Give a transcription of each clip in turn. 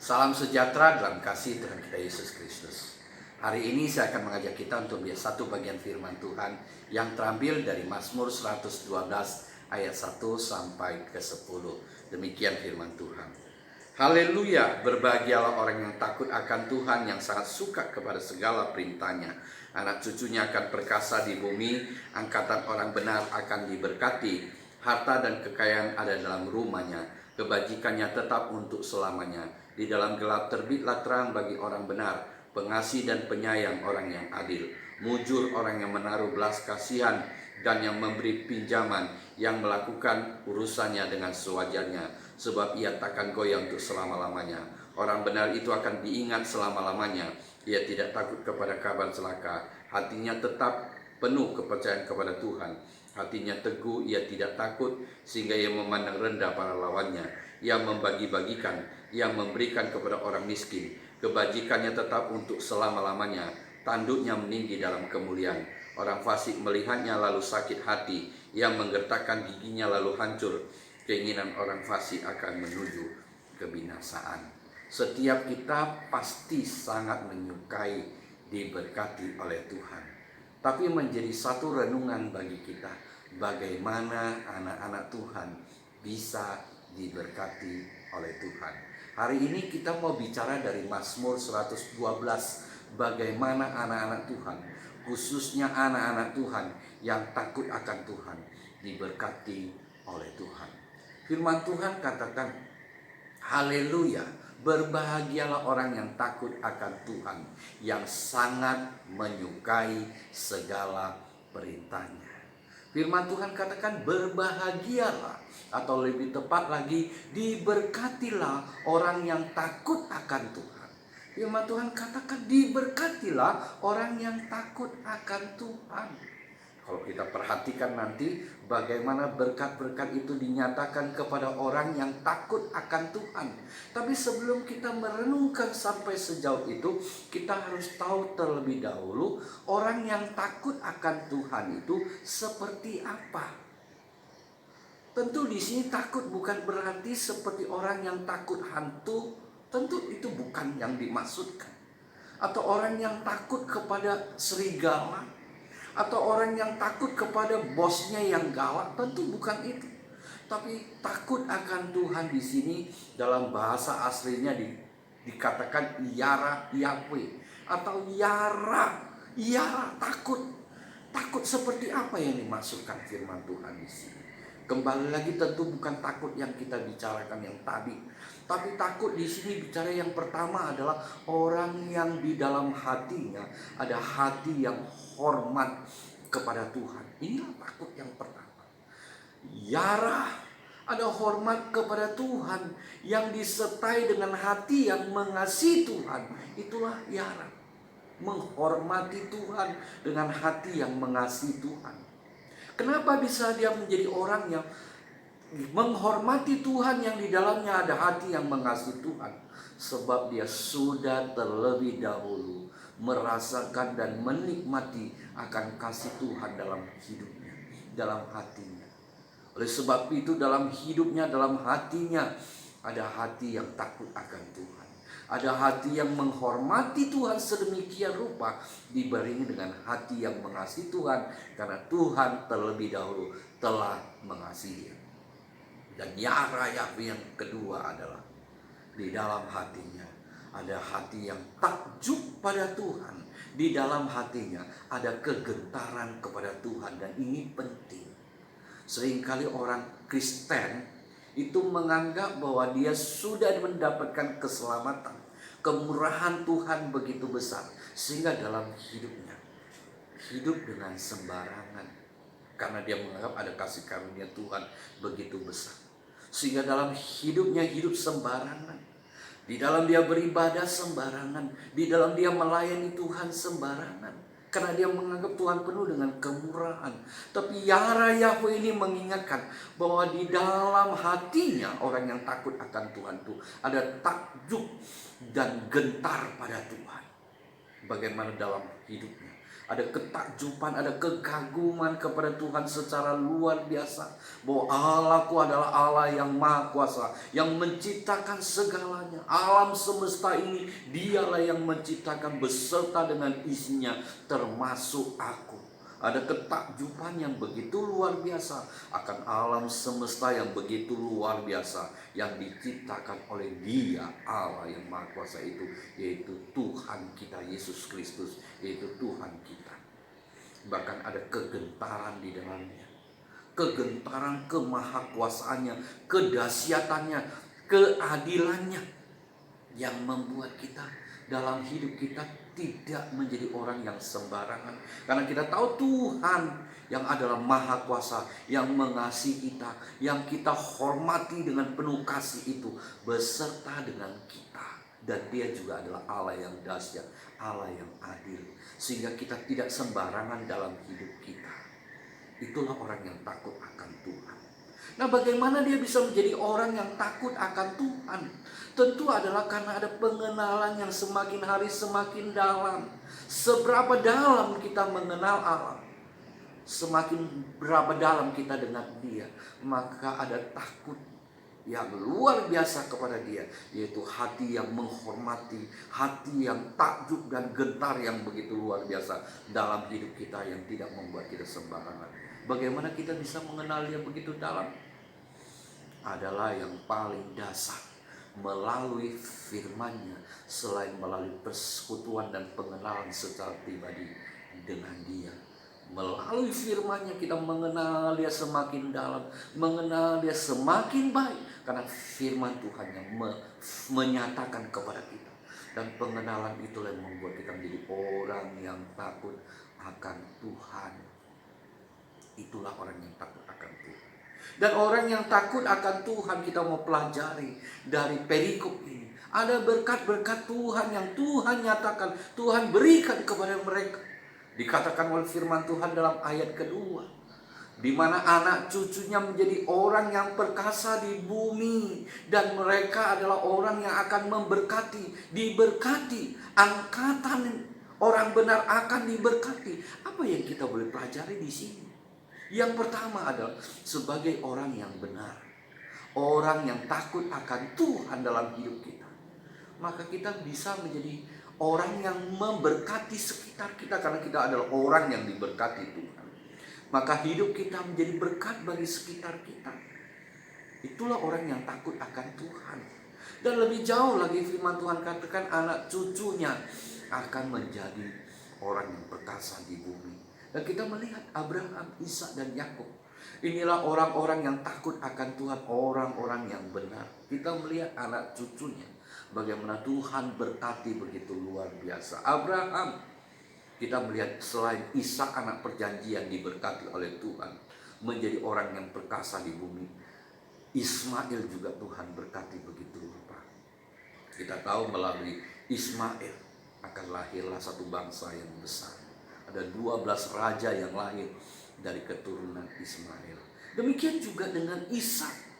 Salam sejahtera dalam kasih Tuhan kita Yesus Kristus. Hari ini saya akan mengajak kita untuk melihat satu bagian firman Tuhan yang terambil dari Mazmur 112 ayat 1 sampai ke 10. Demikian firman Tuhan. Haleluya, berbahagialah orang yang takut akan Tuhan, yang sangat suka kepada segala perintahnya. Anak cucunya akan perkasa di bumi, angkatan orang benar akan diberkati. Harta dan kekayaan ada dalam rumahnya, kebajikannya tetap untuk selamanya. Di dalam gelap terbitlah terang bagi orang benar, pengasih dan penyayang orang yang adil. Mujur orang yang menaruh belas kasihan dan yang memberi pinjaman, yang melakukan urusannya dengan sewajarnya, sebab ia takkan goyah untuk selama-lamanya. Orang benar itu akan diingat selama-lamanya. Ia tidak takut kepada kabar celaka, hatinya tetap penuh kepercayaan kepada Tuhan. Hatinya teguh, ia tidak takut, sehingga ia memandang rendah para lawannya. Ia membagi-bagikan, ia memberikan kepada orang miskin. Kebajikannya tetap untuk selama-lamanya. Tanduknya meninggi dalam kemuliaan. Orang fasik melihatnya lalu sakit hati. Ia menggertakkan giginya lalu hancur. Keinginan orang fasik akan menuju kebinasaan. Setiap kita pasti sangat menyukai diberkati oleh Tuhan. Tapi menjadi satu renungan bagi kita, bagaimana anak-anak Tuhan bisa diberkati oleh Tuhan. Hari ini kita mau bicara dari Mazmur 112, bagaimana anak-anak Tuhan, khususnya anak-anak Tuhan yang takut akan Tuhan, diberkati oleh Tuhan. Firman Tuhan katakan, haleluya, berbahagialah orang yang takut akan Tuhan, yang sangat menyukai segala perintahnya. Firman Tuhan katakan berbahagialah, atau lebih tepat lagi diberkatilah orang yang takut akan Tuhan. Firman Tuhan katakan diberkatilah orang yang takut akan Tuhan. Kalau kita perhatikan nanti bagaimana berkat-berkat itu dinyatakan kepada orang yang takut akan Tuhan. Tapi sebelum kita merenungkan sampai sejauh itu, kita harus tahu terlebih dahulu orang yang takut akan Tuhan itu seperti apa. Tentu di sini takut bukan berarti seperti orang yang takut hantu. Tentu itu bukan yang dimaksudkan. Atau orang yang takut kepada serigala, atau orang yang takut kepada bosnya yang galak, tentu bukan itu. Tapi takut akan Tuhan di sini dalam bahasa aslinya dikatakan Yara Yahweh atau Yara takut. Takut seperti apa yang dimaksudkan firman Tuhan di sini? Kembali lagi tentu bukan takut yang kita bicarakan yang tadi. Tapi takut di sini bicara yang pertama adalah orang yang di dalam hatinya ada hati yang hormat kepada Tuhan. Inilah takut yang pertama. Yara, ada hormat kepada Tuhan yang disertai dengan hati yang mengasihi Tuhan. Itulah yara. Menghormati Tuhan dengan hati yang mengasihi Tuhan. Kenapa bisa dia menjadi orang yang menghormati Tuhan, yang di dalamnya ada hati yang mengasihi Tuhan? Sebab dia sudah terlebih dahulu merasakan dan menikmati akan kasih Tuhan dalam hidupnya, dalam hatinya. Oleh sebab itu dalam hidupnya, dalam hatinya ada hati yang takut akan Tuhan. Ada hati yang menghormati Tuhan sedemikian rupa, dibarengi dengan hati yang mengasihi Tuhan, karena Tuhan terlebih dahulu telah mengasihi. Dan yara Yahweh yang kedua adalah di dalam hatinya ada hati yang takjub pada Tuhan. Di dalam hatinya ada kegentaran kepada Tuhan, dan ini penting. Seringkali orang Kristen itu menganggap bahwa dia sudah mendapatkan keselamatan, kemurahan Tuhan begitu besar, sehingga dalam hidupnya hidup dengan sembarangan, karena dia menganggap ada kasih karunia Tuhan begitu besar, sehingga dalam hidupnya hidup sembarangan. Di dalam dia beribadah sembarangan, di dalam dia melayani Tuhan sembarangan, karena dia menganggap Tuhan penuh dengan kemurahan. Tapi yara Yahweh ini mengingatkan bahwa di dalam hatinya orang yang takut akan Tuhan itu ada takjub dan gentar pada Tuhan. Bagaimana dalam hidupnya ada ketakjuban, ada kekaguman kepada Tuhan secara luar biasa. Bahwa Allahku adalah Allah yang maha kuasa, yang menciptakan segalanya. Alam semesta ini dialah yang menciptakan beserta dengan isinya, termasuk aku. Ada ketakjuban yang begitu luar biasa akan alam semesta yang begitu luar biasa yang diciptakan oleh Dia, Allah yang Maha Kuasa itu, yaitu Tuhan kita Yesus Kristus, yaitu Tuhan kita. Bahkan ada kegentaran di dalamnya, kegentaran kemahakuasaannya, kedahsyatannya, keadilannya, yang membuat kita dalam hidup kita tidak menjadi orang yang sembarangan. Karena kita tahu Tuhan yang adalah maha kuasa, yang mengasihi kita, yang kita hormati dengan penuh kasih itu, beserta dengan kita. Dan Dia juga adalah Allah yang dahsyat, Allah yang adil, sehingga kita tidak sembarangan dalam hidup kita. Itulah orang yang takut akan Tuhan. Nah, bagaimana dia bisa menjadi orang yang takut akan Tuhan? Tentu adalah karena ada pengenalan yang semakin hari semakin dalam. Seberapa dalam kita mengenal Allah, semakin berapa dalam kita dengan Dia, maka ada takut yang luar biasa kepada Dia, yaitu hati yang menghormati, hati yang takjub dan gentar yang begitu luar biasa dalam hidup kita, yang tidak membuat kita sembarangan. Bagaimana kita bisa mengenal Dia begitu dalam? Adalah yang paling dasar, melalui firman-Nya, selain melalui persekutuan dan pengenalan secara pribadi dengan Dia. Melalui firman-Nya kita mengenal Dia semakin dalam, mengenal Dia semakin baik, karena firman Tuhan yang menyatakan kepada kita. Dan pengenalan itulah yang membuat kita menjadi orang yang takut akan Tuhan. Itulah orang yang takut akan Tuhan. Dan orang yang takut akan Tuhan, kita mau pelajari dari perikop ini. Ada berkat-berkat Tuhan yang Tuhan nyatakan, Tuhan berikan kepada mereka. Dikatakan oleh firman Tuhan dalam ayat kedua, di mana anak cucunya menjadi orang yang perkasa di bumi, dan mereka adalah orang yang akan memberkati, diberkati. Angkatan orang benar akan diberkati. Apa yang kita boleh pelajari di sini? Yang pertama adalah sebagai orang yang benar, orang yang takut akan Tuhan dalam hidup kita, maka kita bisa menjadi orang yang memberkati sekitar kita, karena kita adalah orang yang diberkati Tuhan. Maka hidup kita menjadi berkat bagi sekitar kita. Itulah orang yang takut akan Tuhan. Dan lebih jauh lagi firman Tuhan katakan anak cucunya akan menjadi orang yang perkasa di bumi. Dan kita melihat Abraham, Ishak dan Yakub. Inilah orang-orang yang takut akan Tuhan, orang-orang yang benar. Kita melihat anak cucunya, bagaimana Tuhan berkati begitu luar biasa. Abraham, kita melihat selain Ishak anak perjanjian diberkati oleh Tuhan, menjadi orang yang perkasa di bumi. Ismail juga Tuhan berkati begitu rupa. Kita tahu melalui Ismail akan lahirlah satu bangsa yang besar. Ada 12 raja yang lahir dari keturunan Ismail. Demikian juga dengan Ishak.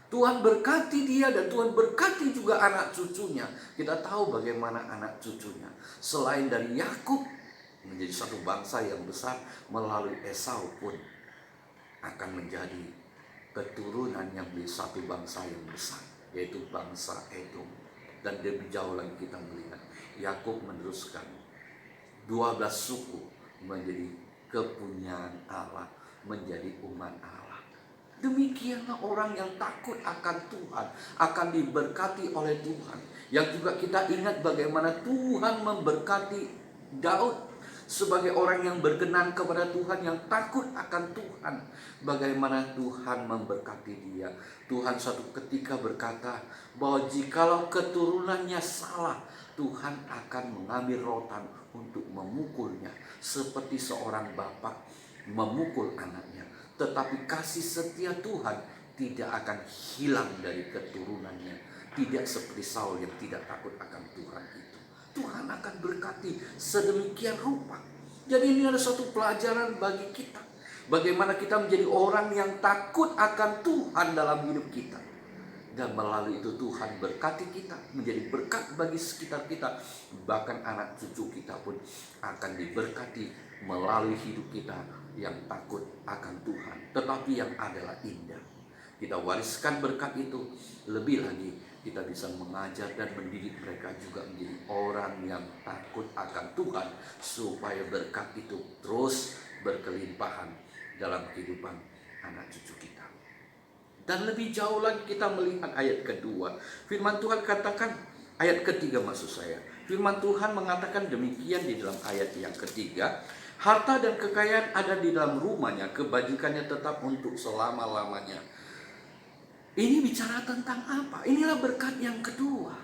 Tuhan berkati dia dan Tuhan berkati juga anak cucunya. Kita tahu bagaimana anak cucunya, selain dari Yakub menjadi satu bangsa yang besar, melalui Esau pun akan menjadi keturunan yang menjadi satu bangsa yang besar, yaitu bangsa Edom. Dan lebih jauh lagi kita melihat Yakub meneruskan 12 suku menjadi kepunyaan Allah, menjadi umat Allah. Demikianlah orang yang takut akan Tuhan, akan diberkati oleh Tuhan. Yang juga kita ingat bagaimana Tuhan memberkati Daud sebagai orang yang berkenan kepada Tuhan, yang takut akan Tuhan. Bagaimana Tuhan memberkati dia. Tuhan suatu ketika berkata bahwa jikalau keturunannya salah, Tuhan akan mengambil rotan untuk memukulnya, seperti seorang bapak memukul anaknya. Tetapi kasih setia Tuhan tidak akan hilang dari keturunannya. Tidak seperti Saul yang tidak takut akan Tuhan itu. Tuhan akan berkati sedemikian rupa. Jadi ini ada suatu pelajaran bagi kita. Bagaimana kita menjadi orang yang takut akan Tuhan dalam hidup kita. Dan melalui itu Tuhan berkati kita, menjadi berkat bagi sekitar kita. Bahkan anak cucu kita pun akan diberkati melalui hidup kita yang takut akan Tuhan, tetapi yang adalah indah. Kita wariskan berkat itu, lebih lagi kita bisa mengajar dan mendidik mereka juga menjadi orang yang takut akan Tuhan, supaya berkat itu terus berkelimpahan dalam kehidupan anak cucu kita. Dan lebih jauh lagi kita melihat ayat kedua. Firman Tuhan katakan, ayat ketiga maksud saya. Firman Tuhan mengatakan demikian di dalam ayat yang ketiga. Harta dan kekayaan ada di dalam rumahnya, kebajikannya tetap untuk selama-lamanya. Ini bicara tentang apa? Inilah berkat yang kedua.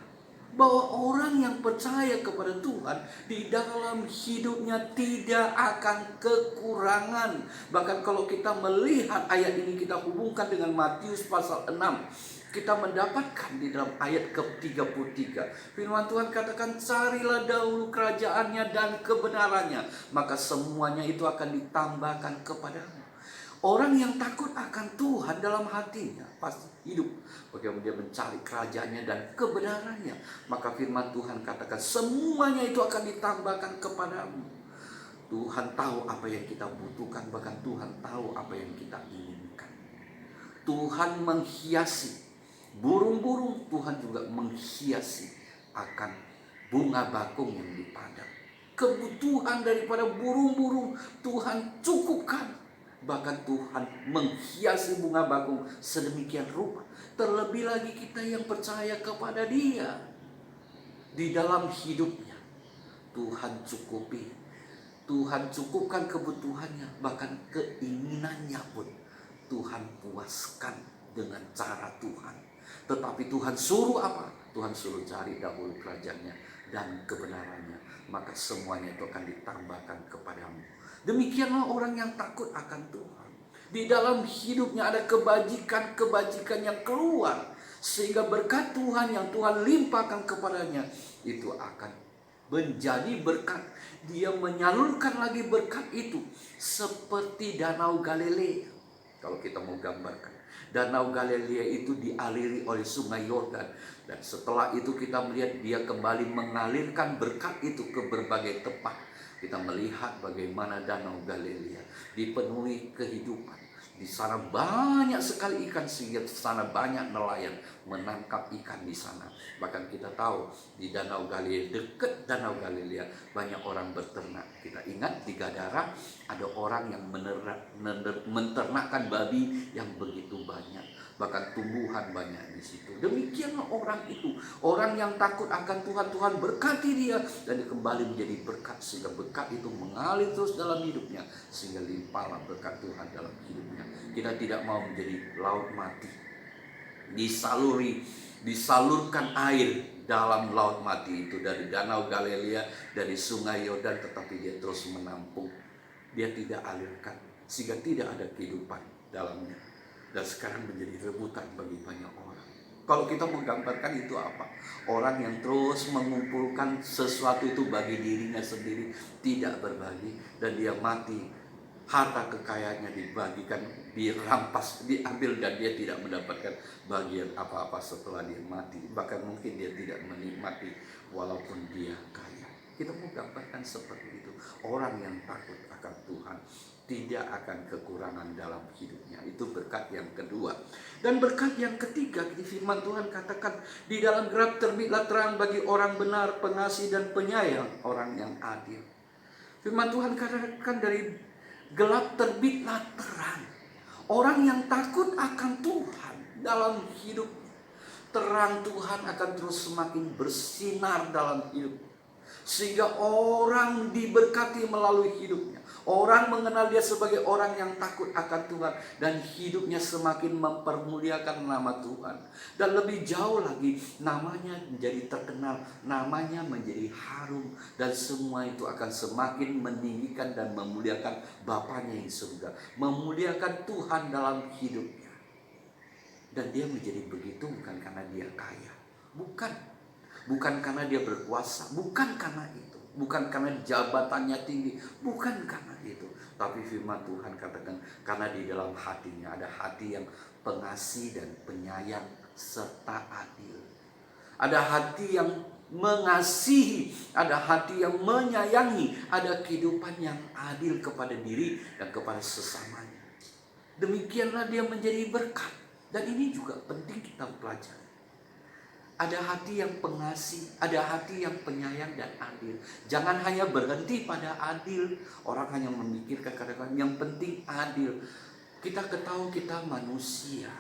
Bahwa orang yang percaya kepada Tuhan di dalam hidupnya tidak akan kekurangan. Bahkan kalau kita melihat ayat ini, kita hubungkan dengan Matius pasal 6, kita mendapatkan di dalam ayat ke-33 firman Tuhan katakan, carilah dahulu kerajaannya dan kebenarannya, maka semuanya itu akan ditambahkan kepadamu. Orang yang takut akan Tuhan dalam hatinya pasti hidup bagaimana dia mencari kerajaannya dan kebenarannya, maka firman Tuhan katakan semuanya itu akan ditambahkan kepadamu. Tuhan tahu apa yang kita butuhkan, bahkan Tuhan tahu apa yang kita inginkan. Tuhan menghiasi burung-burung, Tuhan juga menghiasi akan bunga bakung yang di padang. Kebutuhan daripada burung-burung Tuhan cukupkan. Bahkan Tuhan menghiasi bunga bakung sedemikian rupa. Terlebih lagi kita yang percaya kepada Dia. Di dalam hidupnya Tuhan cukupi, Tuhan cukupkan kebutuhannya, bahkan keinginannya pun Tuhan puaskan dengan cara Tuhan. Tetapi Tuhan suruh apa? Tuhan suruh cari dahulu kerajaannya dan kebenarannya, maka semuanya itu akan ditambahkan kepadamu. Demikianlah orang yang takut akan Tuhan. Di dalam hidupnya ada kebajikan-kebajikan yang keluar, sehingga berkat Tuhan yang Tuhan limpahkan kepadanya itu akan menjadi berkat. Dia menyalurkan lagi berkat itu seperti Danau Galilea. Kalau kita mau gambarkan, Danau Galilea itu dialiri oleh Sungai Yordan, dan setelah itu kita melihat dia kembali mengalirkan berkat itu ke berbagai tempat. Kita melihat bagaimana Danau Galilea dipenuhi kehidupan. Di sana banyak sekali ikan, sehingga di sana banyak nelayan menangkap ikan di sana. Bahkan kita tahu di Danau Galilea, dekat Danau Galilea, banyak orang berternak. Kita ingat di Gadara ada orang yang menternakkan babi yang begitu banyak. Bahkan tumbuhan banyak di situ. Demikianlah orang itu, orang yang takut akan Tuhan. Tuhan berkati dia dan dia kembali menjadi berkat, sehingga berkat itu mengalir terus dalam hidupnya, sehingga limpahlah berkat Tuhan dalam hidupnya. Kita tidak mau menjadi laut mati, disalurkan air dalam laut mati itu dari Danau Galilea, dari Sungai Yordan, tetapi dia terus menampung, dia tidak alirkan, sehingga tidak ada kehidupan dalamnya. Dan sekarang menjadi rebutan bagi banyak orang. Kalau kita menggambarkan itu apa? Orang yang terus mengumpulkan sesuatu itu bagi dirinya sendiri, tidak berbagi, dan dia mati, harta kekayaannya dibagikan, dirampas, diambil, dan dia tidak mendapatkan bagian apa-apa setelah dia mati. Bahkan mungkin dia tidak menikmati walaupun dia kaya. Kita menggambarkan seperti itu. Orang yang takut akan Tuhan tidak akan kekurangan dalam hidupnya. Itu berkat yang kedua. Dan berkat yang ketiga, di firman Tuhan katakan, di dalam gelap terbitlah terang bagi orang benar, pengasih dan penyayang, orang yang adil. Firman Tuhan katakan dari gelap terbitlah terang. Orang yang takut akan Tuhan dalam hidup, terang Tuhan akan terus semakin bersinar dalam hidup, sehingga orang diberkati melalui hidupnya. Orang mengenal dia sebagai orang yang takut akan Tuhan, dan hidupnya semakin mempermuliakan nama Tuhan. Dan lebih jauh lagi, namanya menjadi terkenal, namanya menjadi harum, dan semua itu akan semakin meninggikan dan memuliakan Bapanya yang di surga, memuliakan Tuhan dalam hidupnya. Dan dia menjadi begitu bukan karena dia kaya, bukan karena dia berkuasa, bukan karena itu, bukan karena jabatannya tinggi, bukan karena itu. Tapi firman Tuhan katakan, karena di dalam hatinya ada hati yang pengasih dan penyayang serta adil. Ada hati yang mengasihi, ada hati yang menyayangi, ada kehidupan yang adil kepada diri dan kepada sesamanya. Demikianlah dia menjadi berkat. Dan ini juga penting kita pelajari. Ada hati yang pengasih, ada hati yang penyayang dan adil. Jangan hanya berhenti pada adil. Orang hanya memikirkan kadang-kadang yang penting adil. Kita ketahui kita manusia,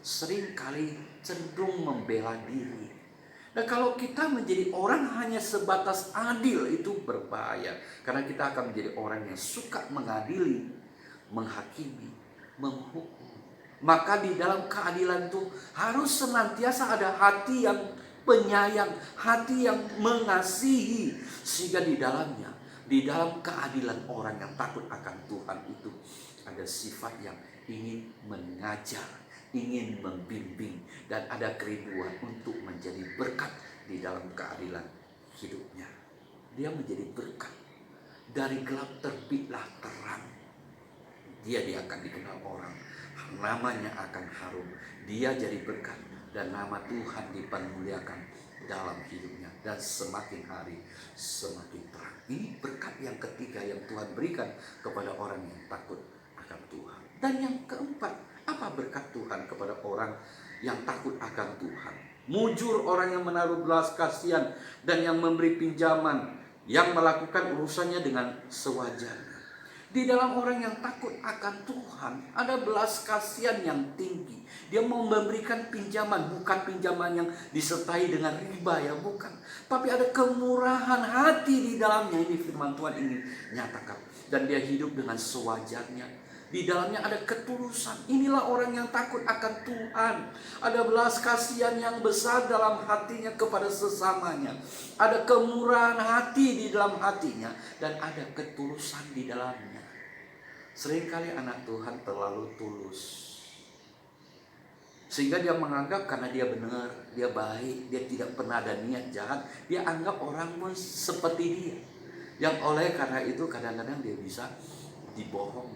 seringkali cenderung membela diri. Dan kalau kita menjadi orang hanya sebatas adil, itu berbahaya. Karena kita akan menjadi orang yang suka mengadili, menghakimi, menghukum. Maka di dalam keadilan itu harus senantiasa ada hati yang penyayang, hati yang mengasihi. Sehingga di dalamnya, di dalam keadilan orang yang takut akan Tuhan itu ada sifat yang ingin mengajar, ingin membimbing, dan ada kerinduan untuk menjadi berkat di dalam keadilan hidupnya. Dia menjadi berkat. Dari gelap terbitlah terang. Dia akan dikenal orang, namanya akan harum. Dia jadi berkat dan nama Tuhan dipermuliakan dalam hidupnya. Dan semakin hari semakin terang. Ini berkat yang ketiga yang Tuhan berikan kepada orang yang takut akan Tuhan. Dan yang keempat, apa berkat Tuhan kepada orang yang takut akan Tuhan? Mujur orang yang menaruh belas kasihan dan yang memberi pinjaman, yang melakukan urusannya dengan sewajarnya. Di dalam orang yang takut akan Tuhan ada belas kasihan yang tinggi. Dia mau memberikan pinjaman, bukan pinjaman yang disertai dengan riba, ya bukan. Tapi ada kemurahan hati di dalamnya. Ini firman Tuhan ingin nyatakan. Dan dia hidup dengan sewajarnya. Di dalamnya ada ketulusan. Inilah orang yang takut akan Tuhan. Ada belas kasihan yang besar dalam hatinya kepada sesamanya. Ada kemurahan hati di dalam hatinya. Dan ada ketulusan di dalamnya. Seringkali anak Tuhan terlalu tulus. Sehingga dia menganggap karena dia benar, dia baik, dia tidak pernah ada niat jahat. Dia anggap orang pun seperti dia. Yang oleh karena itu kadang-kadang dia bisa dibohong,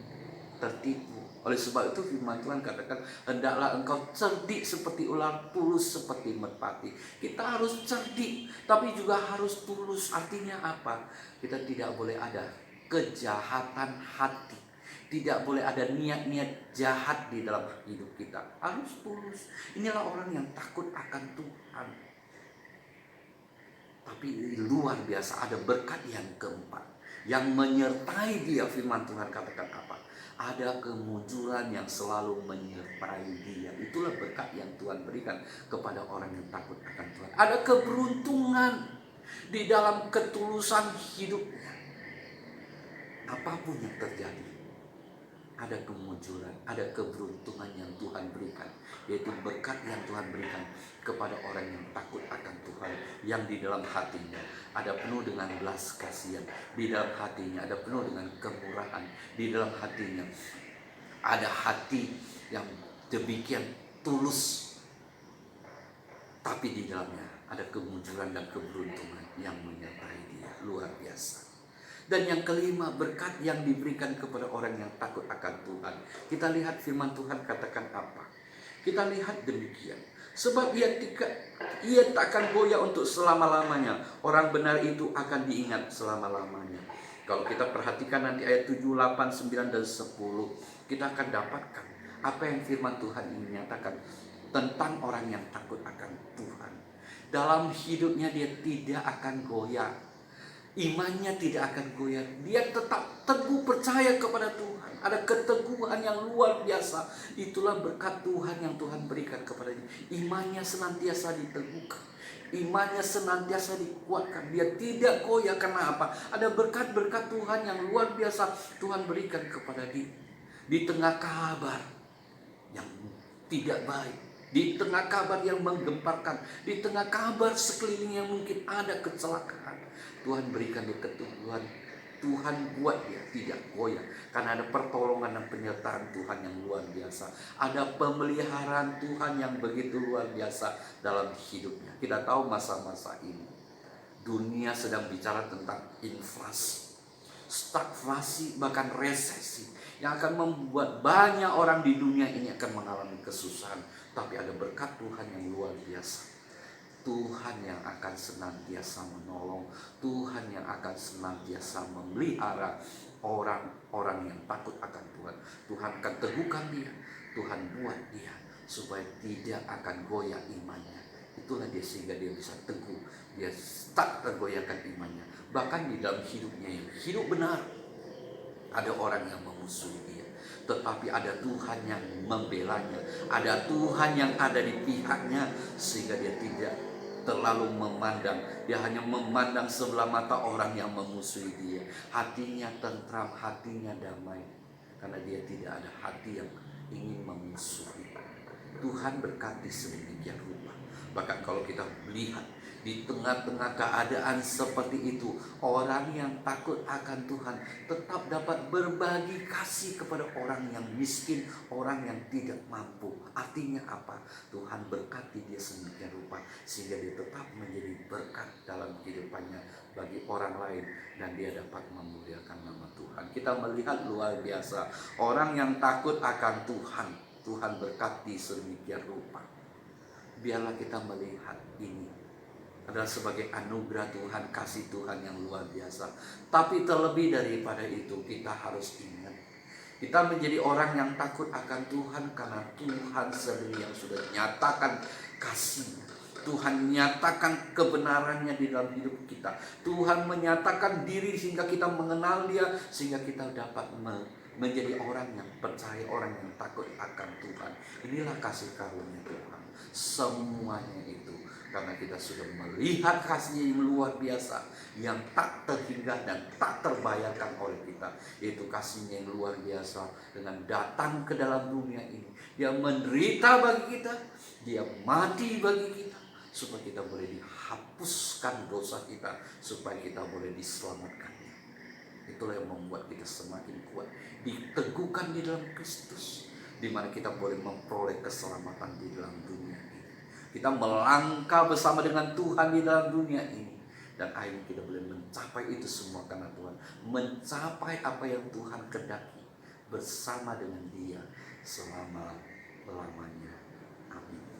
tertipu. Oleh sebab itu firman Tuhan katakan, hendaklah engkau cerdik seperti ular, tulus seperti merpati. Kita harus cerdik, tapi juga harus tulus. Artinya apa? Kita tidak boleh ada kejahatan hati. Tidak boleh ada niat-niat jahat di dalam hidup kita. Harus tulus. Inilah orang yang takut akan Tuhan. Tapi luar biasa ada berkat yang keempat. Yang menyertai dia, firman Tuhan katakan apa? Ada kemunculan yang selalu menyertai dia. Itulah berkat yang Tuhan berikan kepada orang yang takut akan Tuhan. Ada keberuntungan di dalam ketulusan hidupnya. Apapun yang terjadi, ada kemunculan, ada keberuntungan yang Tuhan berikan. Yaitu berkat yang Tuhan berikan kepada orang yang takut akan Tuhan. Yang di dalam hatinya ada penuh dengan belas kasihan. Di dalam hatinya ada penuh dengan kemurahan. Di dalam hatinya ada hati yang demikian tulus. Tapi di dalamnya ada kemunculan dan keberuntungan yang menyertai dia. Luar biasa. Dan yang kelima, berkat yang diberikan kepada orang yang takut akan Tuhan. Kita lihat firman Tuhan katakan apa? Kita lihat demikian. Sebab ia takkan goyah untuk selama-lamanya. Orang benar itu akan diingat selama-lamanya. Kalau kita perhatikan nanti ayat 7, 8, 9, dan 10. Kita akan dapatkan apa yang firman Tuhan ini nyatakan tentang orang yang takut akan Tuhan. Dalam hidupnya dia tidak akan goyah. Imannya tidak akan goyah. Dia tetap teguh percaya kepada Tuhan. Ada keteguhan yang luar biasa. Itulah berkat Tuhan yang Tuhan berikan kepadanya. Imannya senantiasa diteguhkan. Imannya senantiasa dikuatkan. Dia tidak goyah. Karena apa? Ada berkat-berkat Tuhan yang luar biasa Tuhan berikan kepada dia. Di tengah kabar yang tidak baik, di tengah kabar yang menggemparkan, di tengah kabar sekeliling yang mungkin ada kecelakaan, Tuhan berikan dia keteguhan. Tuhan buat dia tidak goyah. Karena ada pertolongan dan penyertaan Tuhan yang luar biasa. Ada pemeliharaan Tuhan yang begitu luar biasa dalam hidupnya. Kita tahu masa-masa ini dunia sedang bicara tentang inflasi, stagflasi, bahkan resesi, yang akan membuat banyak orang di dunia ini akan mengalami kesusahan. Tapi ada berkat Tuhan yang luar biasa. Tuhan yang akan senantiasa menolong, Tuhan yang akan senantiasa memelihara orang-orang yang takut akan Tuhan. Tuhan akan teguhkan dia, Tuhan buat dia supaya tidak akan goyah imannya. Itulah dia sehingga dia bisa teguh, dia tak tergoyahkan imannya. Bahkan di dalam hidupnya yang hidup benar, ada orang yang memusuhi dia, tetapi ada Tuhan yang membelanya, ada Tuhan yang ada di pihaknya, sehingga dia tidak terlalu memandang, dia hanya memandang sebelah mata orang yang memusuhi dia. Hatinya tentram, hatinya damai, karena dia tidak ada hati yang ingin memusuhi. Tuhan berkati sedemikian rupa. Bahkan kalau kita melihat di tengah-tengah keadaan seperti itu, orang yang takut akan Tuhan tetap dapat berbagi kasih kepada orang yang miskin, orang yang tidak mampu. Artinya apa? Tuhan berkati dia sedemikian rupa sehingga dia tetap menjadi berkat dalam kehidupannya bagi orang lain, dan dia dapat memuliakan nama Tuhan. Kita melihat luar biasa orang yang takut akan Tuhan, Tuhan berkati sedemikian rupa. Biarlah kita melihat ini adalah sebagai anugerah Tuhan, kasih Tuhan yang luar biasa. Tapi terlebih daripada itu, kita harus ingat, kita menjadi orang yang takut akan Tuhan karena Tuhan sendiri yang sudah nyatakan kasih-Nya. Tuhan nyatakan kebenarannya di dalam hidup kita. Tuhan menyatakan diri sehingga kita mengenal Dia, sehingga kita dapat menjadi orang yang percaya, orang yang takut akan Tuhan. Inilah kasih karunia Tuhan. Semuanya itu karena kita sudah melihat kasih-Nya yang luar biasa, yang tak terhingga dan tak terbayarkan oleh kita. Yaitu kasih-Nya yang luar biasa dengan datang ke dalam dunia ini. Dia menderita bagi kita, Dia mati bagi kita, supaya kita boleh dihapuskan dosa kita, supaya kita boleh diselamatkan. Itulah yang membuat kita semakin kuat, diteguhkan di dalam Kristus, di mana kita boleh memperoleh keselamatan di dalam dunia ini. Kita melangkah bersama dengan Tuhan di dalam dunia ini, dan akhirnya kita boleh mencapai itu semua karena Tuhan, mencapai apa yang Tuhan kehendaki bersama dengan Dia selama-lamanya. Amin.